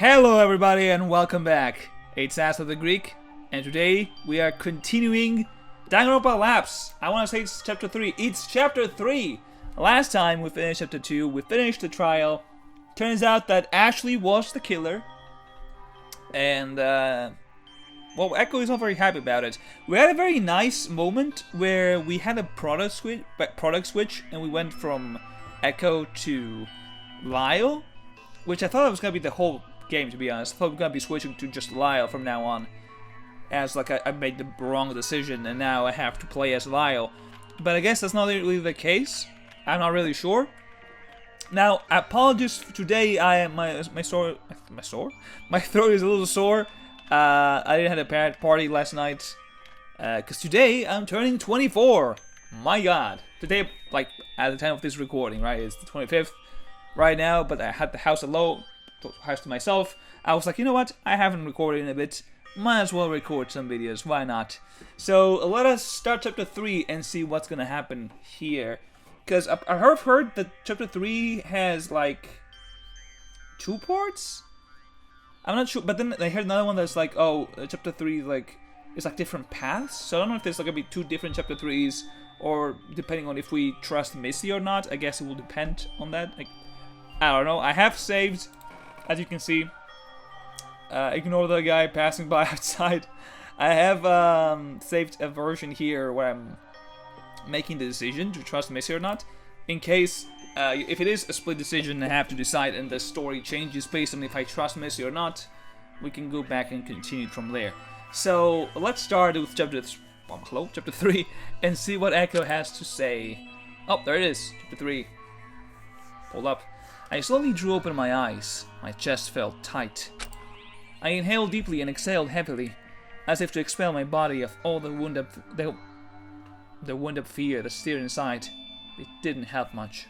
Hello everybody and welcome back. It's Ass of the Greek, and today we are continuing Danganronpa Lapse. I want to say it's chapter 3. It's chapter 3! Last time we finished chapter 2, we finished the trial. Turns out that Ashley was the killer. And, well, Echo is not very happy about it. We had a very nice moment where we had a product switch and we went from Echo to Lyle, which I thought was going to be the whole game, to be honest. I thought we were going to be switching to just Lyle from now on, as like I made the wrong decision and now I have to play as Lyle. But I guess that's not really the case. I'm not really sure. Now, apologies for today. My throat is a little sore. I didn't have a parent party last night because today I'm turning 24. My God, today, like at the time of this recording, right? It's the 25th right now, but I had the house alone. House to myself. I was like, you know what? I haven't recorded in a bit. Might as well record some videos. Why not? So let us start chapter 3 and see what's gonna happen here. Because I've heard that chapter 3 has like 2 parts. I'm not sure, but then I heard another one that's like, oh, chapter 3 like is like different paths. So I don't know if there's like gonna be 2 different chapter 3s, or depending on if we trust Missy or not. I guess it will depend on that. Like, I don't know. I have saved. As you can see, ignore the guy passing by outside. I have saved a version here where I'm making the decision to trust Missy or not. In case, if it is a split decision, I have to decide and the story changes based on if I trust Missy or not, we can go back and continue from there. So, let's start with chapter 3, and see what Echo has to say. Oh, there it is, chapter 3. Hold up. I slowly drew open my eyes. My chest felt tight. I inhaled deeply and exhaled heavily, as if to expel my body of all the wound-up fear that stirred inside. It didn't help much.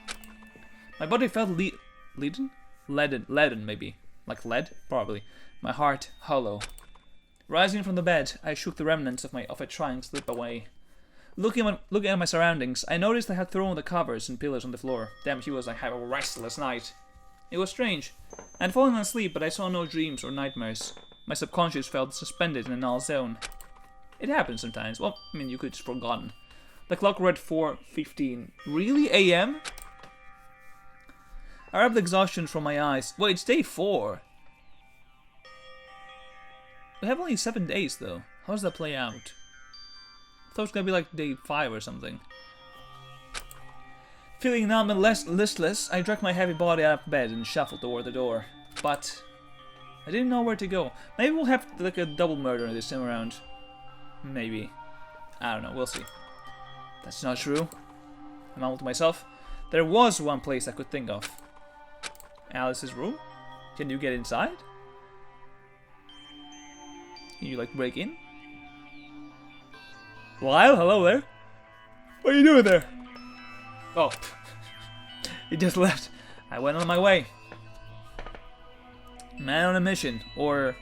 My body felt leaden maybe. Like lead? Probably. My heart hollow. Rising from the bed, I shook the remnants of a trying slip away. Looking at my surroundings, I noticed I had thrown the covers and pillows on the floor. Damn, he was like having a restless night. It was strange. I had fallen asleep, but I saw no dreams or nightmares. My subconscious felt suspended in a null zone. It happens sometimes. Well, I mean, you could just forgotten. The clock read 4:15. Really, AM? I rubbed exhaustion from my eyes. Wait, it's day 4. We have only 7 days, though. How does that play out? I thought it was gonna be like day 5 or something. Feeling numb and listless, I dragged my heavy body out of bed and shuffled toward the door. But I didn't know where to go. Maybe we'll have like a double murder this time around. Maybe. I don't know, we'll see. That's not true. I mumbled to myself. There was one place I could think of. Alice's room? Can you get inside? Can you like break in? Lyle, hello there. What are you doing there? Oh, he just left. I went on my way. Man on a mission, or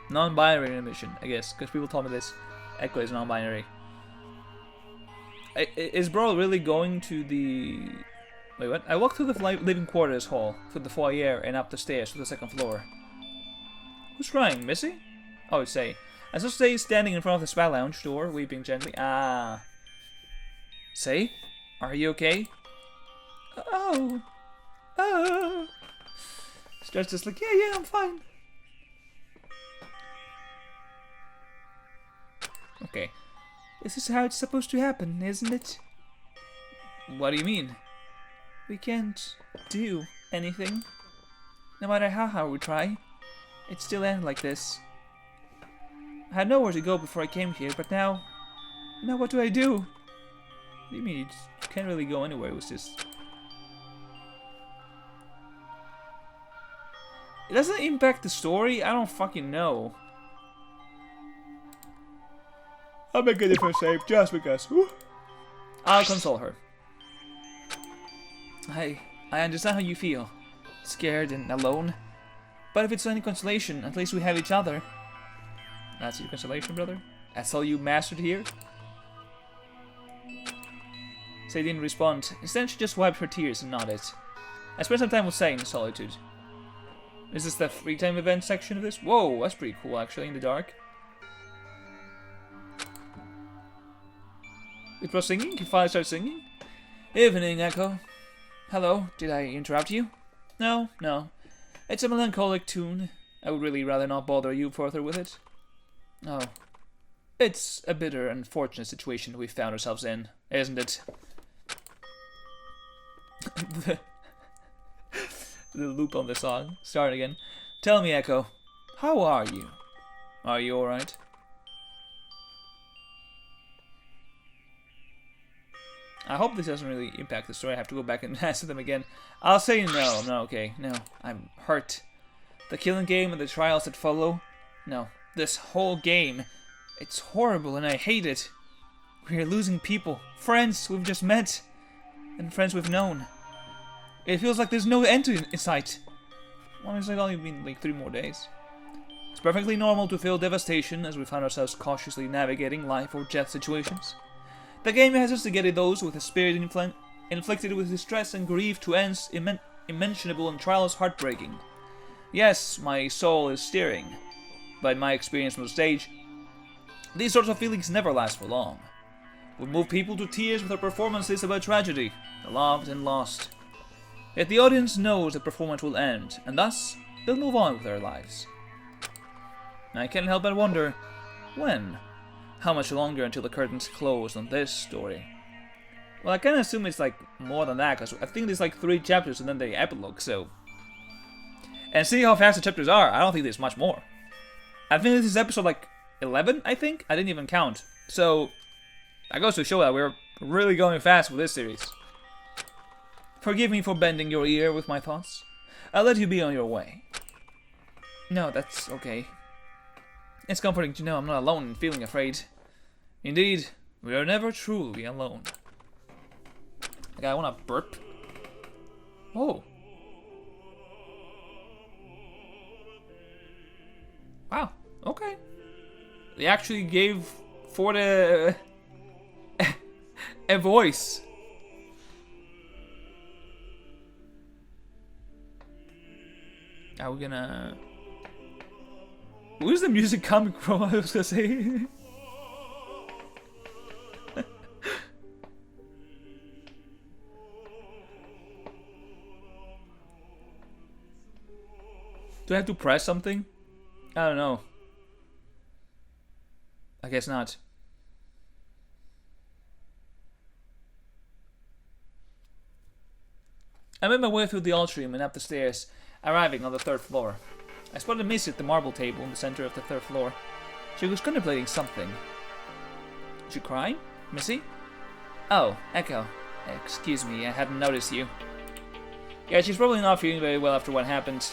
non-binary on a mission, I guess, because people told me this. Echo is non-binary. Is bro really going to the... Wait, what? I walked through the living quarters hall, through the foyer, and up the stairs to the 2nd floor. Who's crying, Missy? Oh, say. I saw Say standing in front of the spa lounge door, weeping gently. Ah. Say? Are you okay? Oh. Oh. Starts just like, yeah, I'm fine. Okay. This is how it's supposed to happen, isn't it? What do you mean? We can't do anything. No matter how hard we try, it still ends like this. I had nowhere to go before I came here, but now what do I do? What do you mean? You can't really go anywhere. It was just... It doesn't impact the story? I don't fucking know. I'll make a different save just because. Woo. I'll console her. I understand how you feel. Scared and alone. But if it's any consolation, at least we have each other. That's your consolation, brother? That's all you mastered here? Say didn't respond. Instead, she just wiped her tears and nodded. I spent some time with Say in solitude. Is this the free time event section of this? Whoa, that's pretty cool actually, in the dark. It was singing? He finally started singing? Evening, Echo. Hello, did I interrupt you? No, no. It's a melancholic tune. I would really rather not bother you further with it. Oh. It's a bitter and unfortunate situation we found ourselves in, isn't it? the loop on the song. Start again. Tell me, Echo, how are you? Are you alright? I hope this doesn't really impact the story. I have to go back and answer them again. I'll say no, I'm not okay. No, I'm hurt. The killing game and the trials that follow. No, this whole game. It's horrible and I hate it. We're losing people. Friends we've just met. And friends we've known. It feels like there's no end in sight. Well, it's only been like 3 more days. It's perfectly normal to feel devastation as we find ourselves cautiously navigating life or death situations. The game has instigated those with a spirit inflicted with distress and grief to ends immentionable and trials heartbreaking. Yes, my soul is stirring, but in my experience from the stage, these sorts of feelings never last for long. We move people to tears with our performances about tragedy, the loved and lost. Yet the audience knows the performance will end, and thus, they'll move on with their lives. I can't help but wonder, when? How much longer until the curtains close on this story? Well, I kind of assume it's like more than that, because I think there's like 3 chapters and then the epilogue, so... And see how fast the chapters are, I don't think there's much more. I think this is episode like 11, I think? I didn't even count. So, that goes to show that we're really going fast with this series. Forgive me for bending your ear with my thoughts. I'll let you be on your way. No, that's okay. It's comforting to know I'm not alone in feeling afraid. Indeed, we are never truly alone. Okay, I wanna burp. Oh. Wow, okay. They actually gave Ford a voice. Are we gonna... Where's the music coming from? I was gonna say. Do I have to press something? I don't know. I guess not. I made my way through the atrium and up the stairs, arriving on the 3rd floor. I spotted Missy at the marble table in the center of the 3rd floor. She was contemplating something. Is she crying? Missy? Oh, Echo. Excuse me, I hadn't noticed you. Yeah, she's probably not feeling very well after what happened.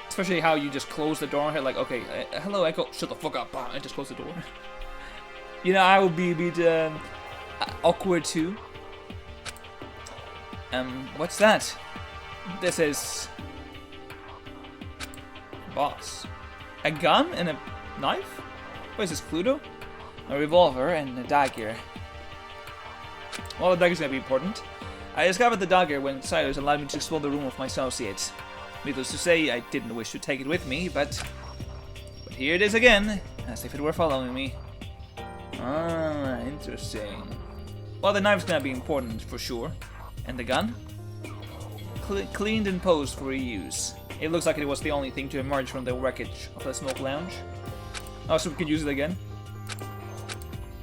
Especially how you just close the door on her, like, okay, hello Echo, shut the fuck up, and just close the door. You know, I would be a bit awkward too. What's that? This is... Boss. A gun and a knife? What is this, Cluedo? A revolver and a dagger. Well, the dagger's gonna be important. I discovered the dagger when Silas allowed me to explore the room of my associate. Needless to say, I didn't wish to take it with me, but here it is again, as if it were following me. Ah, interesting. Well, the knife's gonna be important for sure. And the gun? Cleaned and posed for reuse. It looks like it was the only thing to emerge from the wreckage of the smoke lounge. Oh, so we can use it again.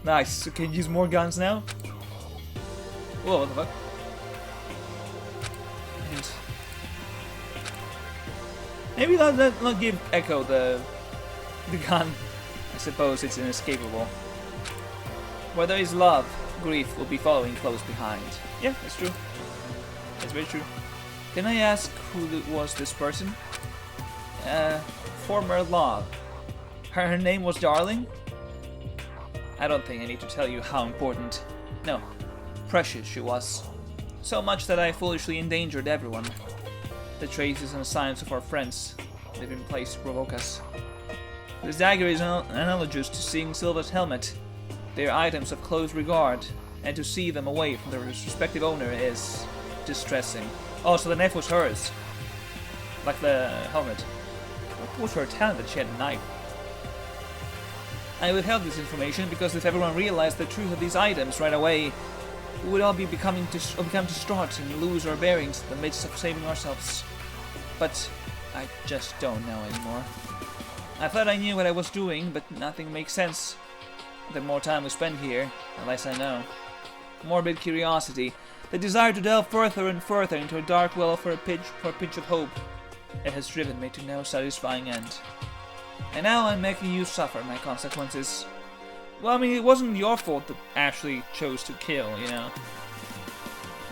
Nice, so can use more guns now? Whoa, what the fuck? And maybe not give Echo the gun. I suppose it's inescapable. Where there is love, grief will be following close behind. Yeah, that's true. That's very true. Can I ask who was this person? Former love. Her name was Darling? I don't think I need to tell you how important. No, precious she was. So much that I foolishly endangered everyone. The traces and signs of our friends live in place to provoke us. This dagger is analogous to seeing Silva's helmet. They are items of close regard, and to see them away from their respective owner is distressing. Oh, so the knife was hers. Like the helmet. was her talent that she had a knife. I withheld this information because if everyone realized the truth of these items right away, we would all become distraught and lose our bearings in the midst of saving ourselves. But I just don't know anymore. I thought I knew what I was doing, but nothing makes sense. The more time we spend here, the less I know. Morbid curiosity, the desire to delve further and further into a dark well for a pinch of hope, it has driven me to no satisfying end. And now I'm making you suffer my consequences. Well, I mean, it wasn't your fault that Ashley chose to kill, you know.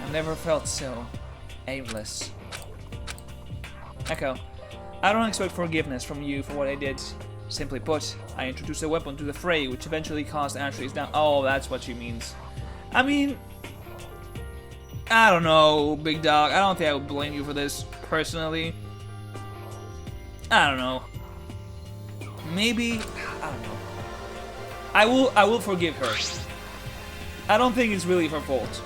I've never felt so aimless. Echo, I don't expect forgiveness from you for what I did. Simply put, I introduced a weapon to the fray, which eventually caused Ashley's down. Oh, that's what she means. I mean, I don't know, big dog. I don't think I would blame you for this, personally. I don't know. Maybe, I don't know. I will forgive her. I don't think it's really her fault.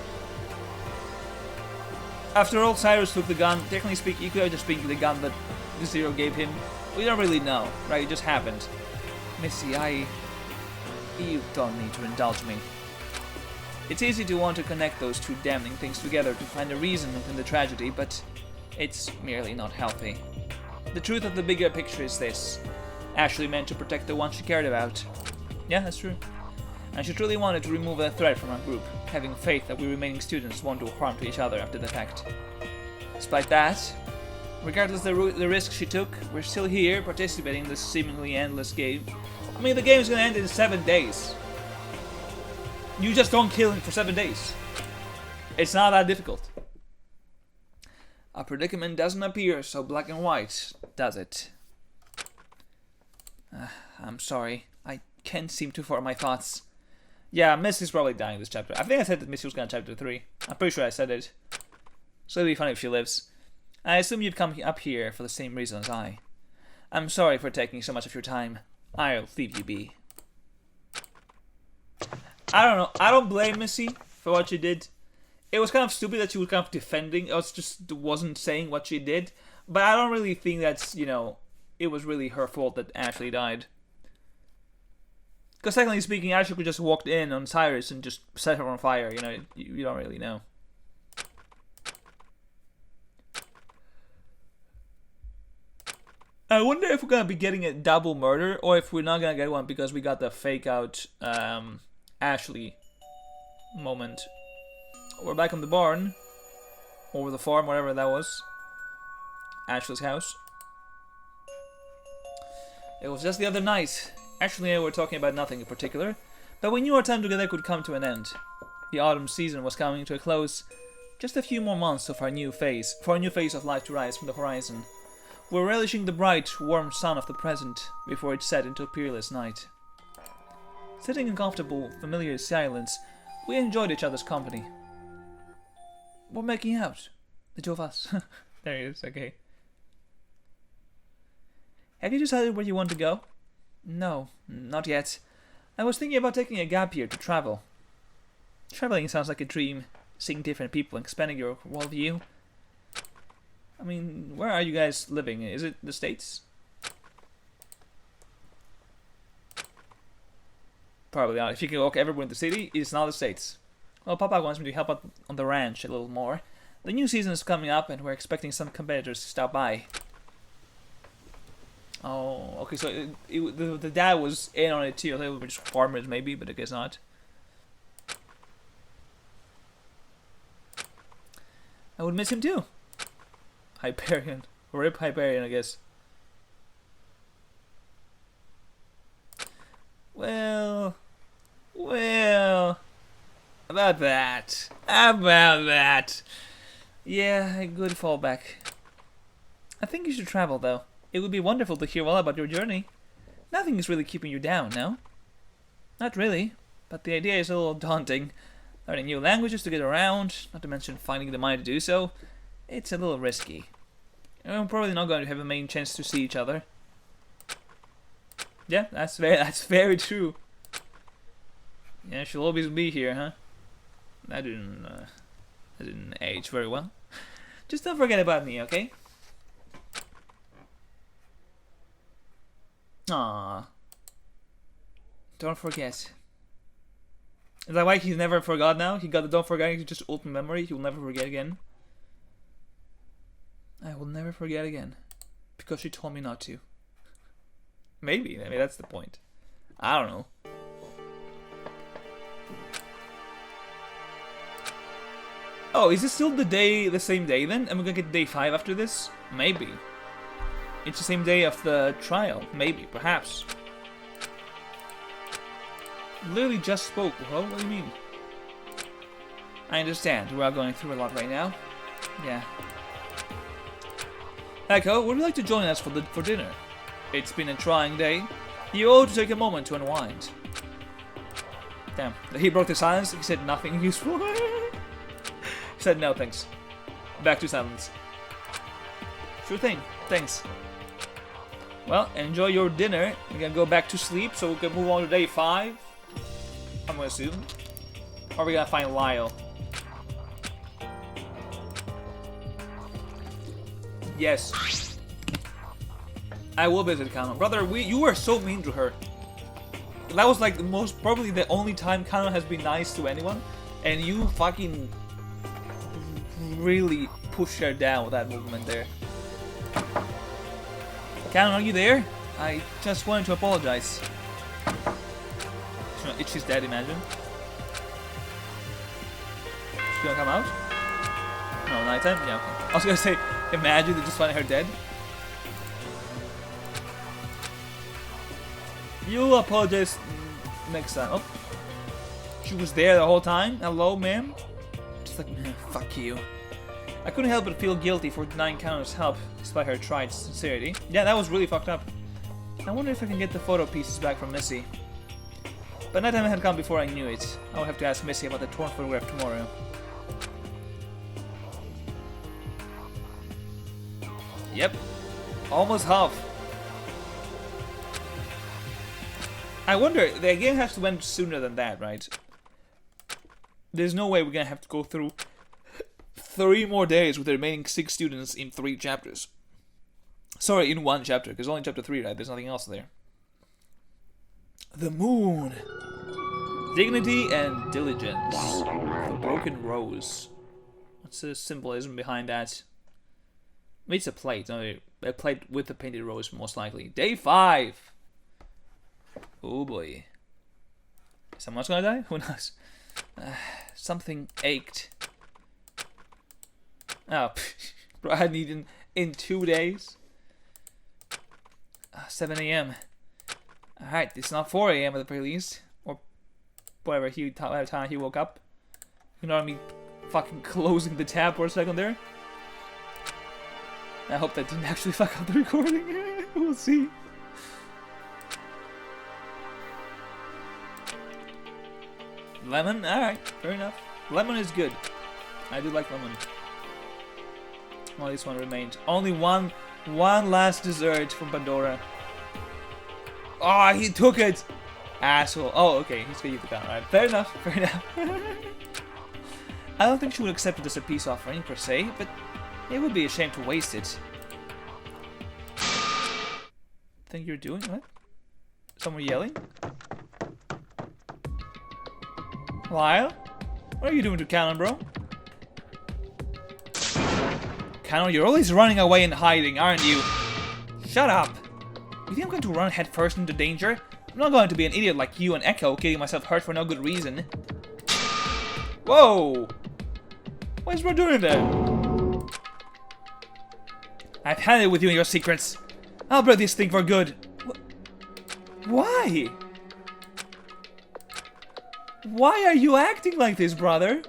After all, Cyrus took the gun. Technically speaking, he could have just picked the gun that the Zero gave him. We don't really know, right? It just happened. Missy, you don't need to indulge me. It's easy to want to connect those two damning things together to find a reason within the tragedy, but it's merely not healthy. The truth of the bigger picture is this. Ashley meant to protect the one she cared about. Yeah, that's true. And she truly wanted to remove a threat from our group, having faith that we remaining students won't do harm to each other after the fact. Despite that, regardless of the risk she took, we're still here, participating in this seemingly endless game. I mean, the game's gonna end in 7 days. You just don't kill him for 7 days. It's not that difficult. Our predicament doesn't appear so black and white, does it? I'm sorry. I can't seem to form my thoughts. Yeah, Missy's probably dying this chapter. I think I said that Missy was going to chapter 3. I'm pretty sure I said it. So it'll be funny if she lives. I assume you've come up here for the same reason as I. I'm sorry for taking so much of your time. I'll leave you be. I don't know. I don't blame Missy for what she did. It was kind of stupid that she was kind of defending. It just wasn't saying what she did. But I don't really think that's, you know, it was really her fault that Ashley died. Because technically speaking, Ashley could just walked in on Cyrus and just set her on fire. You know, you don't really know. I wonder if we're going to be getting a double murder, or if we're not going to get one because we got the fake out Ashley moment. We're back on the barn. Or the farm, whatever that was. Ashley's house. It was just the other night. Ashley and I were talking about nothing in particular, but we knew our time together could come to an end. The autumn season was coming to a close. Just a few more months of our new phase of life to rise from the horizon. We're relishing the bright, warm sun of the present before it set into a peerless night. Sitting in comfortable, familiar silence, we enjoyed each other's company. We're making out, the two of us. There he is, okay. Have you decided where you want to go? No, not yet. I was thinking about taking a gap year to travel. Traveling sounds like a dream, seeing different people and expanding your worldview. I mean, where are you guys living? Is it the States? Probably not. If you can walk everywhere in the city, it's not the States. Well, Papa wants me to help out on the ranch a little more. The new season is coming up and we're expecting some competitors to stop by. Oh, okay, so the dad was in on it too. I thought we were just farmers maybe, but I guess not. I would miss him too. Hyperion. Rip Hyperion, I guess. Well, about that. Yeah, a good fallback. I think you should travel, though. It would be wonderful to hear all about your journey. Nothing is really keeping you down, no? Not really, but the idea is a little daunting. Learning new languages to get around, not to mention finding the money to do so, it's a little risky. And we're probably not going to have a main chance to see each other. Yeah, that's very true. Yeah, she'll always be here, huh? That didn't age very well. Just don't forget about me, okay? Aww. Don't forget. Is that why he's never forgot now? He got the don't forget, he's just ultimate memory. He will never forget again. I will never forget again. Because she told me not to. Maybe. I mean, that's the point. I don't know. Oh, is it still the same day then? Am I gonna get day 5 after this? Maybe. It's the same day of the trial. Maybe. Perhaps. Literally just spoke. Hello? What do you mean? I understand. We're all going through a lot right now. Yeah. Echo, would you like to join us for dinner? It's been a trying day. You ought to take a moment to unwind. Damn. He broke the silence. He said nothing useful. He said no thanks. Back to silence. Sure thing. Thanks. Well, enjoy your dinner. We're gonna go back to sleep so we can move on to day 5. I'm gonna assume. Or we gotta find Lyle. Yes. I will visit Kano. Brother, you were so mean to her. That was like probably the only time Kano has been nice to anyone. And you fucking really pushed her down with that movement there. Kano, are you there? I just wanted to apologize. She's dead, imagine. She's gonna come out? No, nighttime? Yeah, okay. I was gonna say, imagine they just find her dead. You'll apologize next time. Oh. She was there the whole time? Hello, ma'am? Just like, fuck you. I couldn't help but feel guilty for denying Kano's help, despite her tried sincerity. Yeah, that was really fucked up. I wonder if I can get the photo pieces back from Missy. But nighttime had come before I knew it. I will have to ask Missy about the torn photograph tomorrow. Yep. Almost half. I wonder, the game has to end sooner than that, right? There's no way we're gonna have to go through 3 more days with the remaining 6 students in 3 chapters. Sorry, in 1 chapter, because only chapter 3, right? There's nothing else there. The moon. Dignity and diligence. The broken rose. What's the symbolism behind that? It's a plate. No, a plate with a painted rose, most likely. Day 5. Oh boy. Someone's gonna die? Who knows? Something ached. Oh, bro, I hadn't eaten in 2 days. 7 a.m. Alright, it's not 4 a.m. at the very least. Or whatever, by the time he woke up. You know what I mean? Fucking closing the tab for a second there. I hope that didn't actually fuck up the recording. We'll see. Lemon? Alright, fair enough. Lemon is good. I do like lemon. Well, this one remained. Only one last dessert from Pandora. Oh, he took it! Asshole. Oh, okay, he's gonna eat the gun. Alright, fair enough, fair enough. I don't think she would accept it as a peace offering, per se, but it would be a shame to waste it. Think you're doing what? Someone yelling? Lyle? What are you doing to Cannon, bro? Cannon, you're always running away and hiding, aren't you? Shut up! You think I'm going to run headfirst into danger? I'm not going to be an idiot like you and Echo, getting myself hurt for no good reason. Whoa! What is bro doing there? I've had it with you and your secrets. I'll break this thing for good. Why? Why are you acting like this, brother?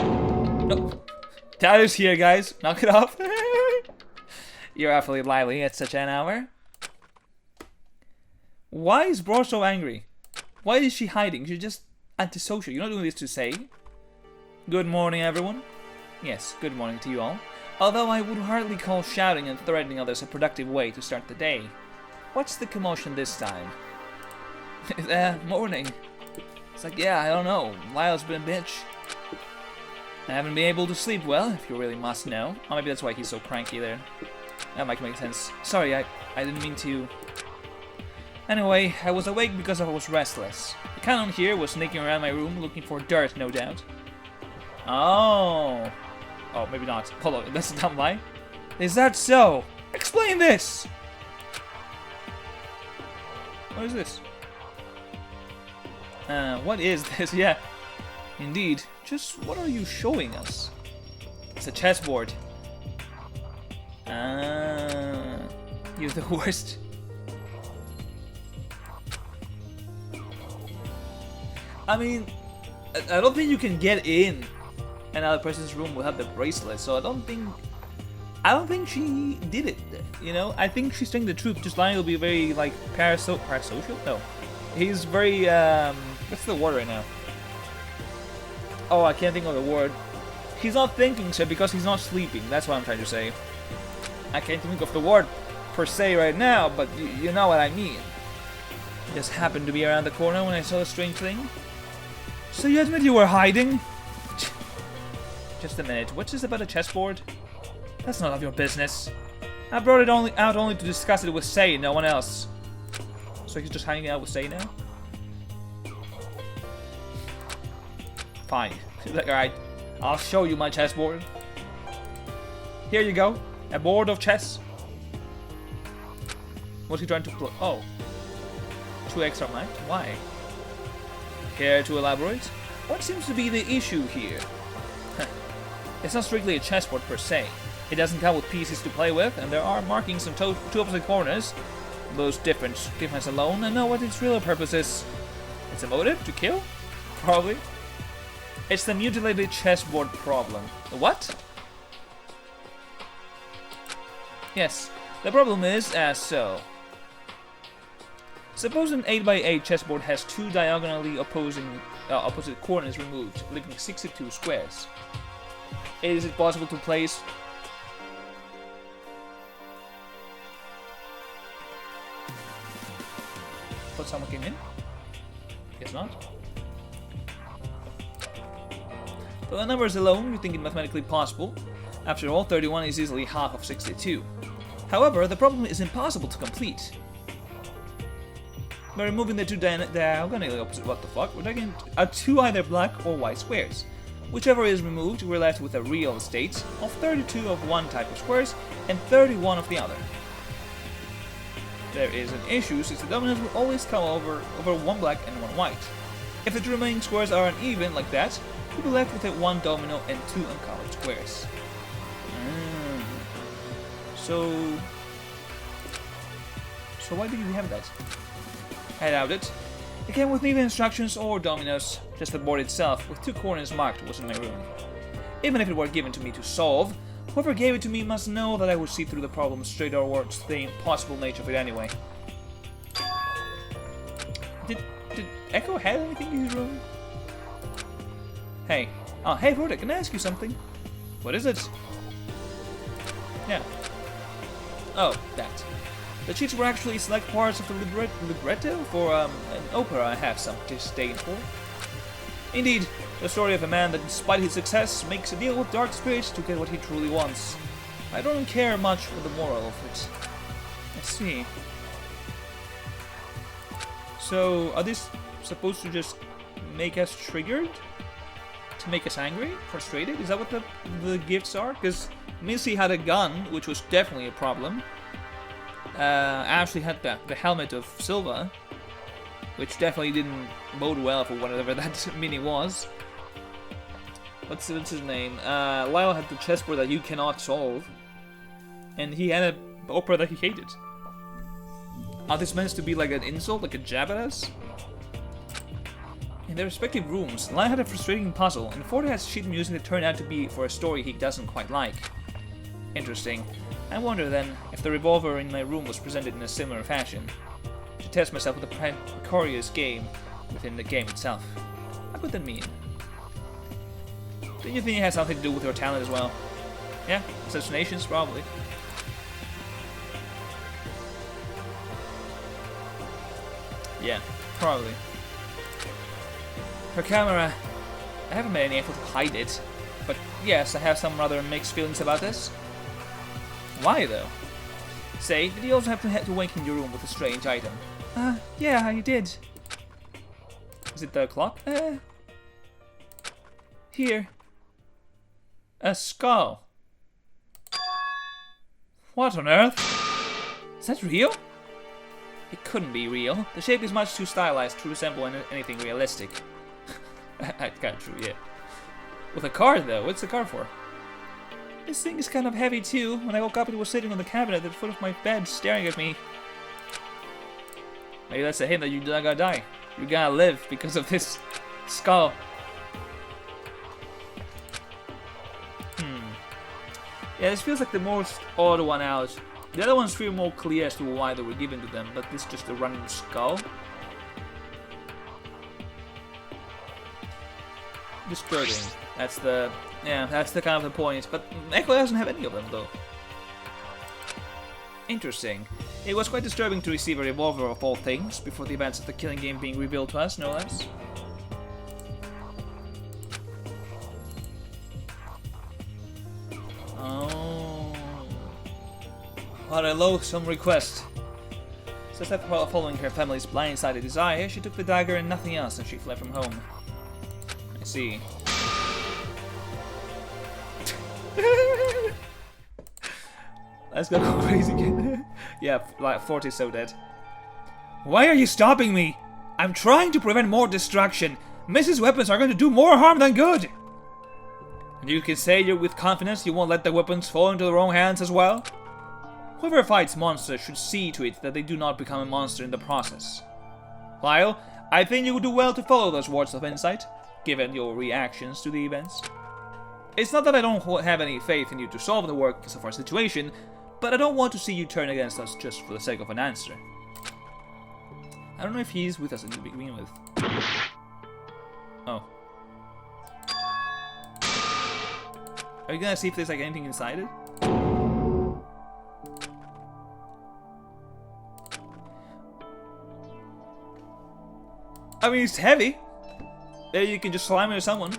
No. Tyler's here, guys. Knock it off. You're awfully lively at such an hour. Why is bro so angry? Why is she hiding? She's just antisocial. You're not doing this to say. Good morning, everyone. Yes, good morning to you all. Although I would hardly call shouting and threatening others a productive way to start the day. What's the commotion this time? Morning. It's like, yeah, I don't know. Lyle's been a bitch. I haven't been able to sleep well, if you really must know. Oh, maybe that's why he's so cranky there. That might make sense. Sorry, I didn't mean to... Anyway, I was awake because I was restless. The canon here was sneaking around my room looking for dirt, no doubt. Oh. Oh, maybe not. Hold on, that's a dumb lie. Is that so? Explain this! What is this? What is this? Yeah. Indeed. Just what are you showing us? It's a chessboard. You're the worst. I mean, I don't think you can get in another person's room without the bracelet, so I don't think she did it, you know? I think she's telling the truth, just lying will be very, like, parasocial? No. He's very, what's the word right now? Oh, I can't think of the word. He's not thinking so because he's not sleeping, that's what I'm trying to say. I can't think of the word per se right now, but you know what I mean. Just happened to be around the corner when I saw a strange thing. So you admit you were hiding? Just a minute, what's this about a chessboard? That's none of your business. I brought it out only to discuss it with Sei, no one else. So he's just hanging out with Sei now? Fine. He's like, alright, I'll show you my chessboard. Here you go, a board of chess. What's he trying to play? Oh. 2 extra might? Why? Care to elaborate? What seems to be the issue here? It's not strictly a chessboard per se. It doesn't come with pieces to play with, and there are markings on two opposite corners. Those difference alone, I know what its real purpose is. It's a motive? To kill? Probably. It's the mutilated chessboard problem. The what? Yes, the problem is as so. Suppose an 8x8 chessboard has 2 diagonally opposite corners removed, leaving 62 squares. Is it possible to place... But someone came in? Guess not. For the numbers alone, you think it mathematically possible. After all, 31 is easily half of 62. However, the problem is impossible to complete. By removing the 2 diagonally opposite, what the fuck, we're taking 2 either black or white squares. Whichever is removed, we're left with a real estate of 32 of one type of squares and 31 of the other. There is an issue since the dominoes will always come over 1 black and 1 white. If the 2 remaining squares are uneven like that, we'll be left with a 1 domino and 2 uncolored squares. So why did you have that? I doubt it. It came with neither instructions or dominoes, just the board itself, with 2 corners marked, was in my room. Even if it were given to me to solve, whoever gave it to me must know that I would see through the problem straight towards the impossible nature of it anyway. Did Echo have anything in his room? Hey. Oh, hey Rhoda, can I ask you something? What is it? Yeah. Oh, that. The cheats were actually select parts of the libretto for an opera I have some disdain for. Indeed, the story of a man that despite his success makes a deal with dark spirits to get what he truly wants. I don't care much for the moral of it. Let's see. So, are these supposed to just make us triggered? To make us angry? Frustrated? Is that what the gifts are? Because Missy had a gun, which was definitely a problem. Ashley had the helmet of Silva, which definitely didn't bode well for whatever that mini was. What's his name? Lyle had the chessboard that you cannot solve, and he had an opera that he hated. Are this meant to be like an insult, like a jab at us? In their respective rooms, Lyle had a frustrating puzzle, and Ford has sheet music that turned out to be for a story he doesn't quite like. Interesting. I wonder then if the revolver in my room was presented in a similar fashion. To test myself with a precarious game within the game itself. What could that mean? Do you think it has something to do with your talent as well? Yeah, assassinations probably. Yeah, probably. Her camera. I haven't made any effort to hide it, but yes, I have some rather mixed feelings about this. Why though? Say, did you also happen to awaken your room with a strange item? Yeah, I did. Is it the clock? Here. A skull. What on earth? Is that real? It couldn't be real. The shape is much too stylized to resemble anything realistic. That's kind of true, yeah. With a card, though. What's the card for? This thing is kind of heavy, too. When I woke up, it was sitting on the cabinet at the foot of my bed, staring at me. Maybe that's a hint that you're not gonna die. You're gonna live because of this skull. Yeah, this feels like the most odd one out. The other ones feel more clear as to why they were given to them, but this is just a random skull. Disturbing. That's the kind of the point. But Echo doesn't have any of them though. Interesting. It was quite disturbing to receive a revolver of all things before the events of the killing game being revealed to us, no less. Oh, what a loathsome request. Says that while following her family's blindsided desire, she took the dagger and nothing else, and she fled from home. I see. Let's go crazy again. Yeah, like 40 is so dead. Why are you stopping me? I'm trying to prevent more destruction. Mrs. Weapons are going to do more harm than good. And you can say you're with confidence you won't let the weapons fall into the wrong hands as well? Whoever fights monsters should see to it that they do not become a monster in the process. Lyle, I think you would do well to follow those words of insight, given your reactions to the events. It's not that I don't have any faith in you to solve the workings of our situation, but I don't want to see you turn against us just for the sake of an answer. I don't know if he's with us to begin with. Oh. Are you gonna see if there's like anything inside it? I mean, it's heavy. There you can just slam it at someone.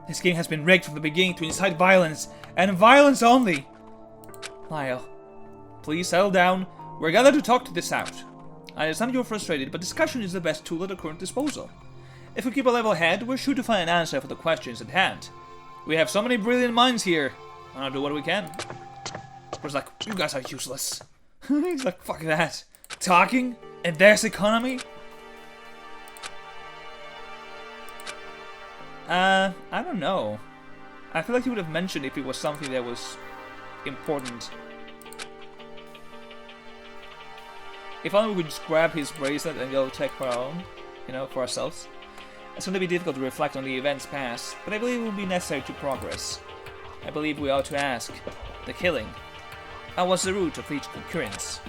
This game has been rigged from the beginning to incite violence, and violence only. Lyle, please settle down. We're gathered to talk this out. I understand you're frustrated, but discussion is the best tool at our current disposal. If we keep a level head, we're sure to find an answer for the questions at hand. We have so many brilliant minds here. I'll do what we can. It's like, you guys are useless. He's like, fuck that. Talking? And there's economy? I don't know. I feel like he would have mentioned if it was something that was important. If only we could just grab his bracelet and go check for our own, you know, for ourselves. It's going to be difficult to reflect on the events past, but I believe it will be necessary to progress. I believe we ought to ask, the killing, how was the root of each occurrence?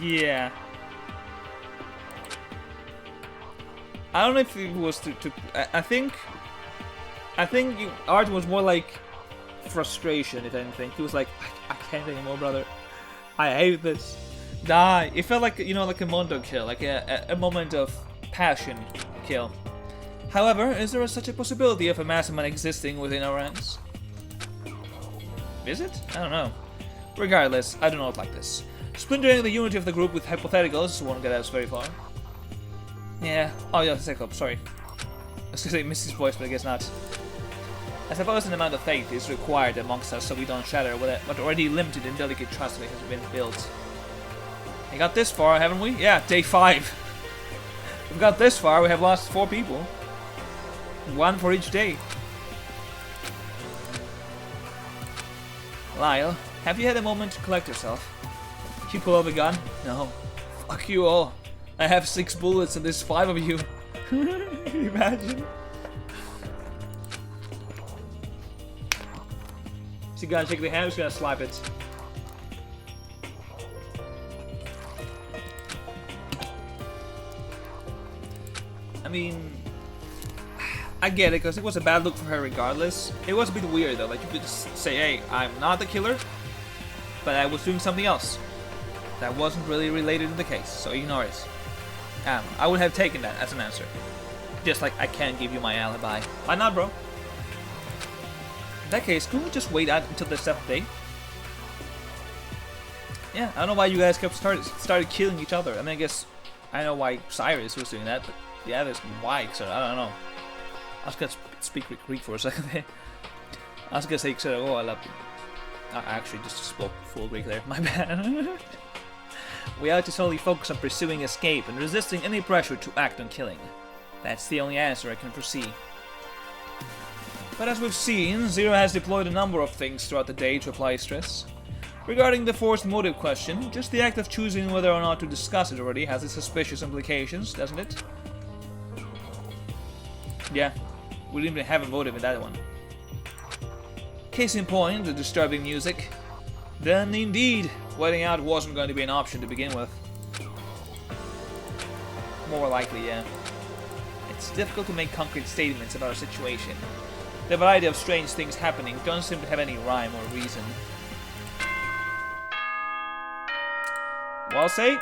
Yeah. I don't know if it was to I think Art was more like frustration, if anything. He was like, I can't anymore, brother. I hate this. Die. It felt like, you know, like a Mondo kill, like a moment of passion kill. However, is there such a possibility of a mastermind existing within our ranks? Is it? I don't know. Regardless, I do not like this. Splintering the unity of the group with hypotheticals won't get us very far. Yeah. Oh yeah, Cyclops, sorry. I was gonna say Misty's voice, but I guess not. I suppose an amount of faith is required amongst us so we don't shatter what already limited and delicate trust that has been built. We got this far, haven't we? Yeah, day 5. We've got this far, we have lost 4 people. 1 for each day. Lyle, have you had a moment to collect yourself? You pull out the gun? No. Fuck you all. I have 6 bullets and there's 5 of you. Can you imagine? She's gonna take the hand, she's gonna slap it. I mean, I get it, because it was a bad look for her regardless. It was a bit weird though, like you could just say, hey, I'm not the killer, but I was doing something else that wasn't really related to the case, so ignore it. I would have taken that as an answer. Just like, I can't give you my alibi. Why not, bro? In that case, couldn't we just wait out until the 7th day? Yeah, I don't know why you guys kept started killing each other. I mean, I guess I know why Cyrus was doing that, but the others why, so I don't know. I was gonna speak Greek for a second there. I was gonna say, oh, I love you. I actually just spoke full Greek there, my bad. We have to solely focus on pursuing escape and resisting any pressure to act on killing. That's the only answer I can foresee. But as we've seen, Zero has deployed a number of things throughout the day to apply stress. Regarding the forced motive question, just the act of choosing whether or not to discuss it already has its suspicious implications, doesn't it? Yeah, we didn't even have a motive in that one. Case in point, the disturbing music. Then, indeed, waiting out wasn't going to be an option to begin with. More likely, yeah. It's difficult to make concrete statements about a situation. The variety of strange things happening don't seem to have any rhyme or reason. Well, say,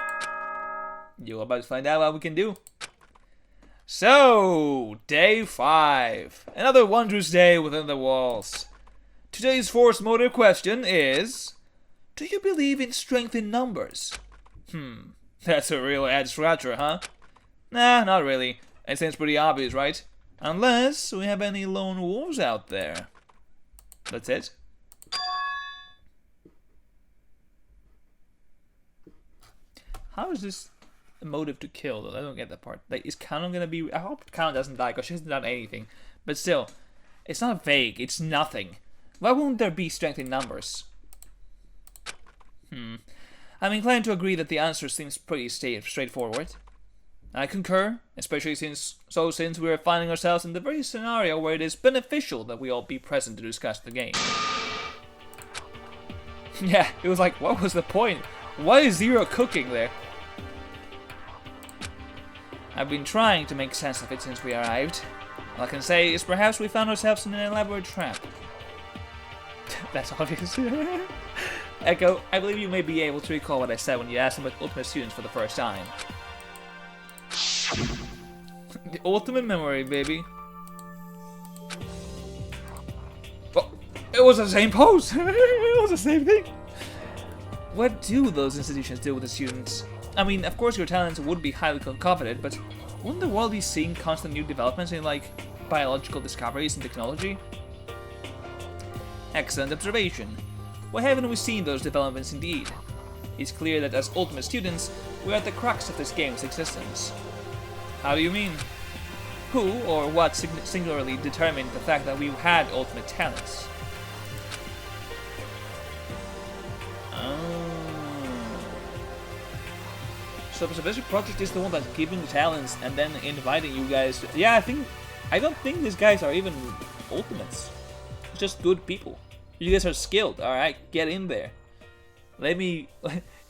you're about to find out what we can do. So, day 5. Another wondrous day within the walls. Today's forced motive question is, do you believe in strength in numbers? That's a real head scratcher, huh? Nah, not really. It seems pretty obvious, right? Unless we have any lone wolves out there. That's it. How is this a motive to kill, though? I don't get that part. Like, is Canon gonna be... I hope Canon doesn't die, because she hasn't done anything. But still, it's not vague. It's nothing. Why won't there be strength in numbers? I'm inclined to agree that the answer seems pretty straightforward. I concur, especially since we are finding ourselves in the very scenario where it is beneficial that we all be present to discuss the game. Yeah, it was like, what was the point? Why is Zero cooking there? I've been trying to make sense of it since we arrived. All I can say is perhaps we found ourselves in an elaborate trap. That's obvious. Echo, I believe you may be able to recall what I said when you asked about Ultimate Students for the first time. The ultimate memory, baby. Oh, it was the same pose! It was the same thing! What do those institutions do with the students? I mean, of course your talents would be highly coveted, but wouldn't the world be seeing constant new developments in, like, biological discoveries and technology? Excellent observation. Why haven't we seen those developments indeed? It's clear that as Ultimate Students, we're at the crux of this game's existence. How do you mean? Who or what singularly determined the fact that we had ultimate talents? So the Specific Project is the one that's giving the talents and then inviting you guys to... Yeah, I don't think these guys are even ultimates. It's just good people. You guys are skilled, alright? Get in there. Let me...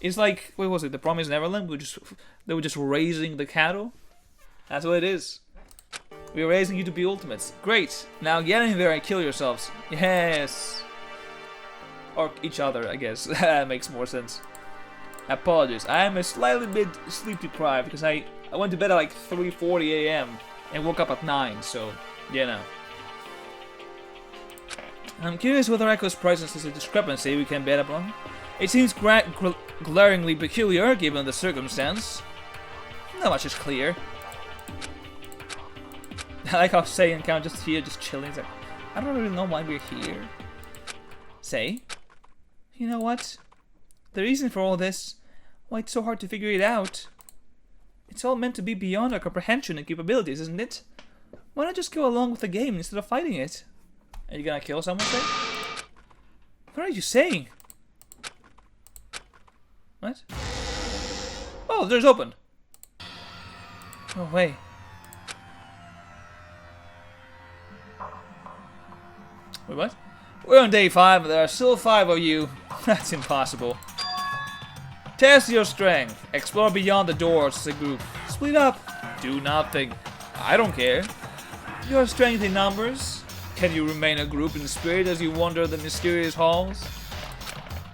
It's like, what was it, The Promised Neverland? They were just raising the cattle? That's what it is. We're raising you to be ultimates. Great! Now get in there and kill yourselves. Yes! Or each other, I guess. That makes more sense. Apologies. I am a slightly bit sleep deprived because I went to bed at like 3:40 a.m. and woke up at 9, so, you know. I'm curious whether Echo's presence is a discrepancy we can bet upon. It seems glaringly peculiar given the circumstance. Not much is clear. I like how Say and Count just here, just chilling. It's like, I don't really know why we're here. Say, you know what? The reason for all this, why it's so hard to figure it out. It's all meant to be beyond our comprehension and capabilities, isn't it? Why not just go along with the game instead of fighting it? Are you gonna kill someone, Say? What are you saying? What? Oh, the door's open. Oh, wait. Wait, what? We're on day 5, but there are still 5 of you. That's impossible. Test your strength. Explore beyond the doors as a group. Split up. Do nothing. I don't care. Your strength in numbers. Can you remain a group in spirit as you wander the mysterious halls?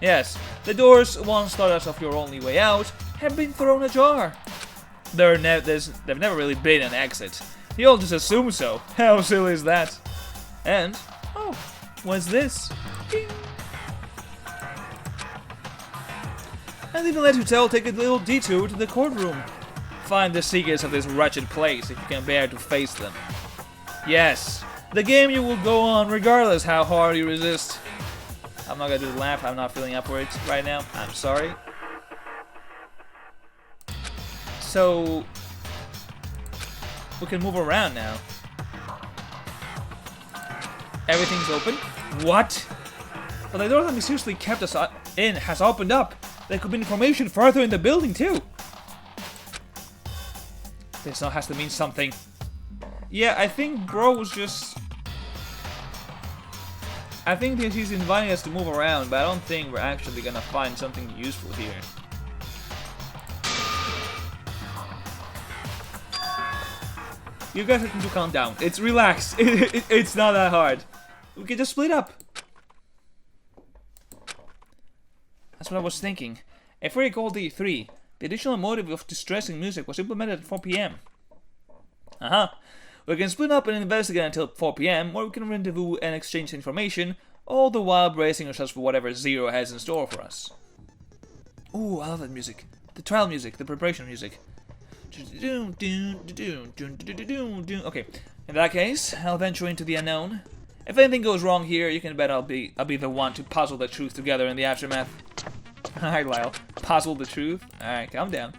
Yes, the doors, once thought as of your only way out, have been thrown ajar. They've never really been an exit. You all just assume so. How silly is that? And, oh, What's this? Ding. And even let you tell, take a little detour to the courtroom. Find the secrets of this wretched place if you can bear to face them. Yes, the game you will go on regardless how hard you resist. I'm not gonna do the laugh, I'm not feeling up for it right now. I'm sorry. So we can move around now. Everything's open. What? But the door that mysteriously kept us in has opened up. There could be information further in the building too. This now has to mean something. Yeah, I think bro was just... I think that he's inviting us to move around, but I don't think we're actually gonna find something useful here. You guys have to calm down. It's relaxed. It's not that hard. We can just split up. That's what I was thinking. If we recall day 3, the additional motive of distressing music was implemented at 4 PM. We can split up and investigate until 4 PM, or we can rendezvous and exchange information, all the while bracing ourselves for whatever Zero has in store for us. Ooh, I love that music. The trial music, the preparation music. Okay, in that case, I'll venture into the unknown. If anything goes wrong here, you can bet I'll be the one to puzzle the truth together in the aftermath. Alright, Lyle. Puzzle the truth? Alright, calm down.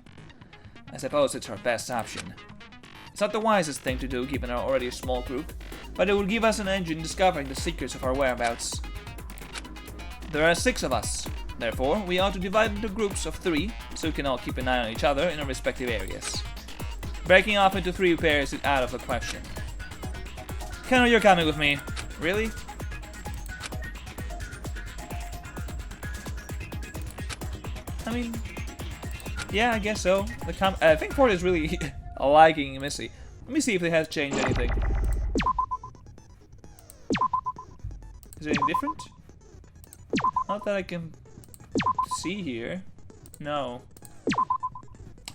I suppose it's our best option. It's not the wisest thing to do, given our already small group, but it will give us an edge in discovering the secrets of our whereabouts. There are 6 of us. Therefore, we ought to divide into groups of 3, so we can all keep an eye on each other in our respective areas. Breaking off into 3 pairs is out of the question. Connor, you're coming with me. Really? I mean, yeah, I guess so. I think Ford is really liking Missy. Let me see if it has changed anything. Is it any different? Not that I can see here. No.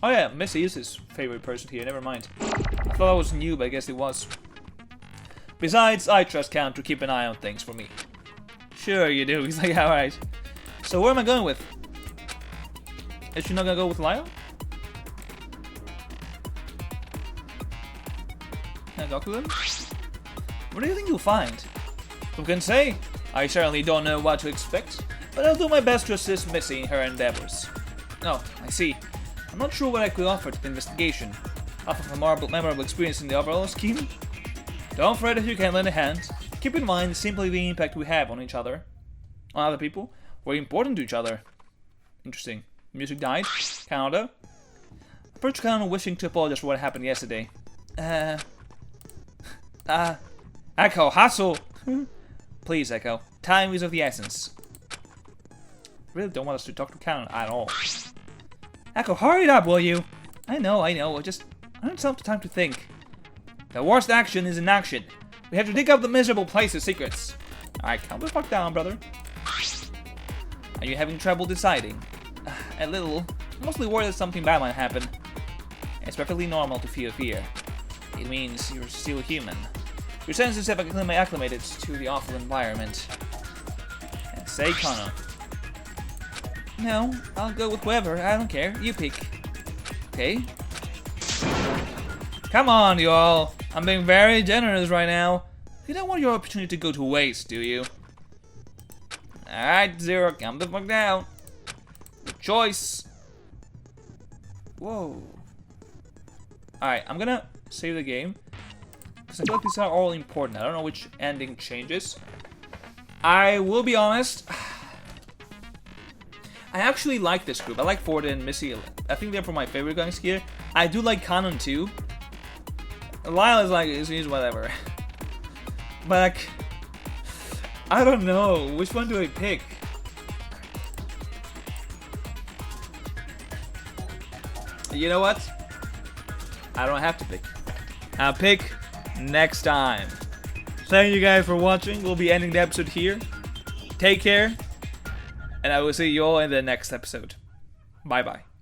Oh yeah, Missy is his favorite person here, never mind. I thought I was new, but I guess it was. Besides, I trust Count to keep an eye on things for me. Sure you do, he's like, alright. So where am I going with? Is she not gonna go with Lyle? Can I talk to them? What do you think you'll find? Who can say? I certainly don't know what to expect, but I'll do my best to assist Missy in her endeavors. Oh, I see. I'm not sure what I could offer to the investigation. Off of a memorable experience in the overall scheme? Don't fret if you can't lend a hand. Keep in mind simply the impact we have on each other. On other people. We're important to each other. Interesting. Music died. Canada. Approach Canada wishing to apologize for what happened yesterday. Echo, hustle! Please, Echo. Time is of the essence. Really don't want us to talk to Canada at all. Echo, hurry it up, will you? I know. I don't have time to think. The worst action is inaction. We have to dig up the miserable place's secrets. Alright, calm the fuck down, brother. Are you having trouble deciding? A little. I'm mostly worried that something bad might happen. It's perfectly normal to feel fear. It means you're still human. Your senses have acclimated to the awful environment. And say Connor. No, I'll go with whoever. I don't care. You pick. Okay. Come on, you all. I'm being very generous right now. You don't want your opportunity to go to waste, do you? Alright, Zero, calm the fuck down. Good choice. Whoa. Alright, I'm gonna save the game. Because I feel like these are all important. I don't know which ending changes. I will be honest. I actually like this group. I like Ford and Missy. I think they're from my favorite guys here. I do like Kanon too. Lyle is like, he's whatever. But like, I don't know. Which one do I pick? You know what? I don't have to pick. I'll pick next time. Thank you guys for watching. We'll be ending the episode here. Take care. And I will see you all in the next episode. Bye bye.